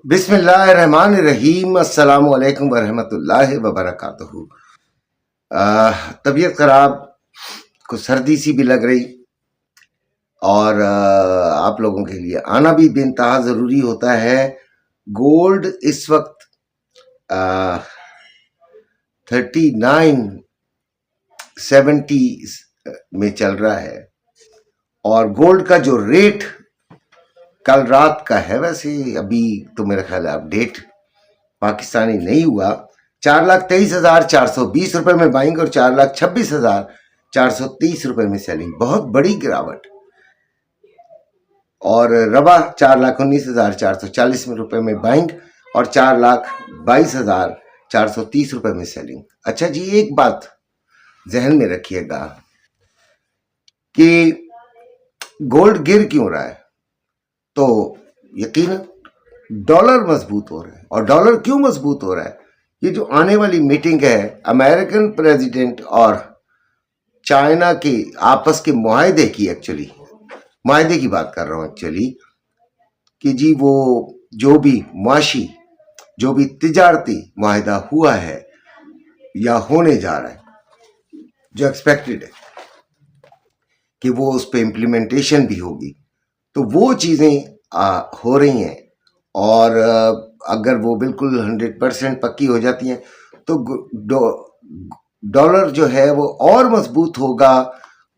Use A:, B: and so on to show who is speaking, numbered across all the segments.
A: بسم اللہ الرحمن الرحیم، السلام علیکم ورحمۃ اللہ وبرکاتہ۔ طبیعت خراب، کچھ سردی سی بھی لگ رہی، اور آپ لوگوں کے لیے آنا بھی بے انتہا ضروری ہوتا ہے۔ گولڈ اس وقت 3970 میں چل رہا ہے، اور گولڈ کا جو ریٹ کل رات کا ہے، ویسے ابھی تو میرا خیال ہے اپڈیٹ پاکستانی نہیں ہوا، 4,23,420 روپے میں بائنگ اور 4,26,430 روپے میں سیلنگ، بہت بڑی گراوٹ۔ اور ربا 4,19,440 روپے میں بائنگ اور 4,22,430 روپے میں سیلنگ۔ اچھا جی، ایک بات ذہن میں رکھیے گا کہ گولڈ گر کیوں رہا ہے، تو یقیناً ڈالر مضبوط ہو رہا ہے۔ اور ڈالر کیوں مضبوط ہو رہا ہے؟ یہ جو آنے والی میٹنگ ہے امریکن پریزیڈنٹ اور چائنا کے آپس کے معاہدے کی، معاہدے کی بات کر رہا ہوں کہ جی وہ جو بھی معاشی، جو بھی تجارتی معاہدہ ہوا ہے یا ہونے جا رہا ہے، جو ایکسپیکٹڈ ہے کہ وہ اس پہ امپلیمنٹیشن بھی ہوگی، تو وہ چیزیں ہو رہی ہیں، اور اگر وہ بالکل 100% پکی ہو جاتی ہیں تو ڈالر جو ہے وہ اور مضبوط ہوگا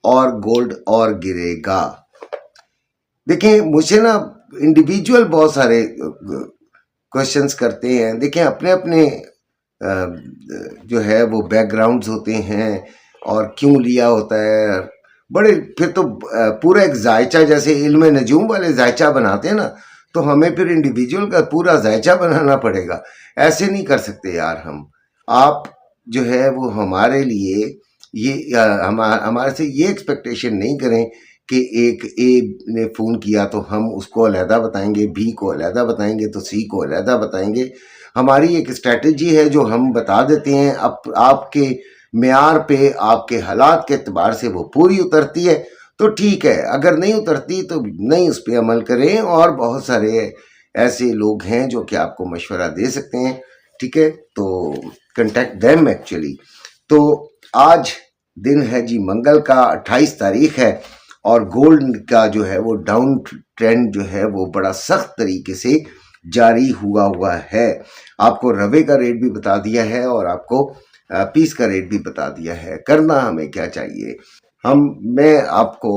A: اور گولڈ اور گرے گا۔ دیکھیں، مجھے نا انڈیویجول بہت سارے کوشچنس کرتے ہیں۔ دیکھیں، اپنے اپنے جو ہے وہ بیک گراؤنڈز ہوتے ہیں، اور کیوں لیا ہوتا ہے بڑے، پھر تو پورا ایک ذائچہ، جیسے علم نجوم والے ذائچہ بناتے ہیں نا، تو ہمیں پھر انڈیویجول کا پورا ذائچہ بنانا پڑے گا۔ ایسے نہیں کر سکتے یار ہم۔ آپ جو ہے وہ ہمارے لیے یہ ہمارے سے یہ ایکسپیکٹیشن نہیں کریں کہ ایک اے نے فون کیا تو ہم اس کو علیحدہ بتائیں گے، بی کو علیحدہ بتائیں گے، تو سی کو علیحدہ بتائیں گے۔ ہماری ایک اسٹریٹجی ہے جو ہم بتا دیتے ہیں، آپ کے معیار پہ، آپ کے حالات کے اعتبار سے وہ پوری اترتی ہے تو ٹھیک ہے، اگر نہیں اترتی تو نہیں اس پہ عمل کریں۔ اور بہت سارے ایسے لوگ ہیں جو کہ آپ کو مشورہ دے سکتے ہیں، ٹھیک ہے، تو کنٹیکٹ دیم ایکچولی۔ تو آج دن ہے جی منگل کا، 28 تاریخ ہے، اور گولڈ کا جو ہے وہ ڈاؤن ٹرینڈ جو ہے وہ بڑا سخت طریقے سے جاری ہوا ہے۔ آپ کو روے کا ریٹ بھی بتا دیا ہے، اور آپ کو پیس کا ریٹ بھی بتا دیا ہے۔ کرنا ہمیں کیا چاہیے؟ میں آپ کو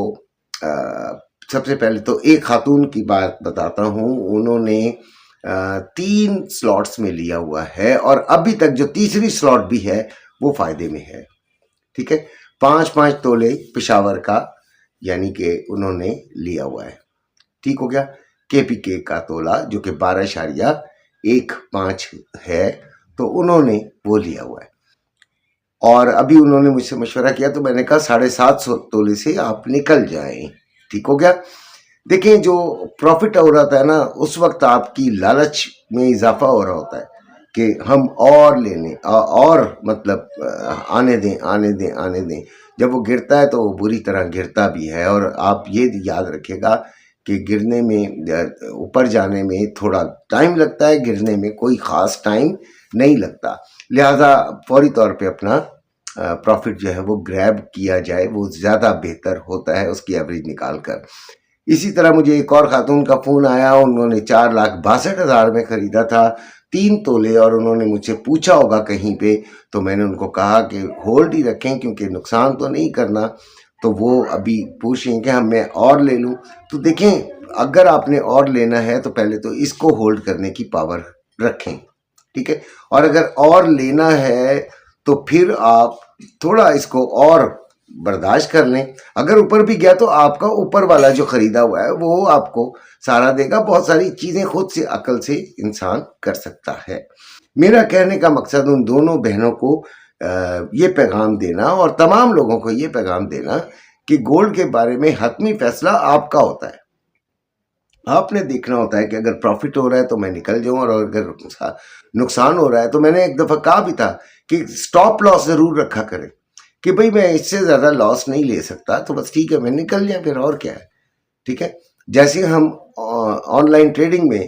A: سب سے پہلے تو ایک خاتون کی بات بتاتا ہوں، انہوں نے 3 سلاٹس میں لیا ہوا ہے، اور ابھی تک جو تیسری سلاٹ بھی ہے وہ فائدے میں ہے، ٹھیک ہے۔ 5 تولے پشاور کا یعنی کہ انہوں نے لیا ہوا ہے، ٹھیک ہو گیا۔ کے پی کے کا تولا جو کہ 12.15 ہے، تو انہوں نے وہ لیا ہوا ہے، اور ابھی انہوں نے مجھ سے مشورہ کیا تو میں نے کہا 750 تولے سے آپ نکل جائیں، ٹھیک ہو گیا۔ دیکھیں، جو پروفٹ ہو رہا تھا نا، اس وقت آپ کی لالچ میں اضافہ ہو رہا ہوتا ہے کہ ہم اور لینے، اور مطلب آنے دیں۔ جب وہ گرتا ہے تو وہ بری طرح گرتا بھی ہے، اور آپ یہ یاد رکھیے گا کہ گرنے میں، اوپر جانے میں تھوڑا ٹائم لگتا ہے، گرنے میں کوئی خاص ٹائم نہیں لگتا، لہذا فوری طور پہ اپنا پروفٹ جو ہے وہ گریب کیا جائے، وہ زیادہ بہتر ہوتا ہے اس کی ایوریج نکال کر۔ اسی طرح مجھے ایک اور خاتون کا فون آیا، انہوں نے 4,62,000 میں خریدا تھا 3 تولے، اور انہوں نے مجھ سے پوچھا ہوگا کہیں پہ، تو میں نے ان کو کہا کہ ہولڈ ہی رکھیں کیونکہ نقصان تو نہیں کرنا، تو وہ ابھی پوچھ رہے ہیں کہ میں اور لے لوں۔ تو دیکھیں، اگر آپ نے اور لینا ہے تو پہلے تو اس کو ہولڈ کرنے کی پاور رکھیں، ٹھیک ہے، اور اگر اور لینا ہے تو پھر آپ تھوڑا اس کو اور برداشت کر لیں۔ اگر اوپر بھی گیا تو آپ کا اوپر والا جو خریدا ہوا ہے وہ آپ کو سارا دے گا۔ بہت ساری چیزیں خود سے عقل سے انسان کر سکتا ہے۔ میرا کہنے کا مقصد ان دونوں بہنوں کو یہ پیغام دینا، اور تمام لوگوں کو یہ پیغام دینا کہ گولڈ کے بارے میں حتمی فیصلہ آپ کا ہوتا ہے۔ آپ نے دیکھنا ہوتا ہے کہ اگر پروفٹ ہو رہا ہے تو میں نکل جاؤں، اور اگر نقصان ہو رہا ہے تو میں نے ایک دفعہ کہا بھی تھا کہ سٹاپ لاس ضرور رکھا کریں کہ بھئی میں اس سے زیادہ لاس نہیں لے سکتا، تو بس ٹھیک ہے میں نکل جائیں، پھر اور کیا ہے، ٹھیک ہے۔ جیسے ہم آن لائن ٹریڈنگ میں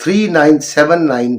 A: 3979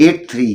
A: 83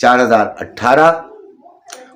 A: 4,018,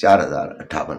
A: 4,058।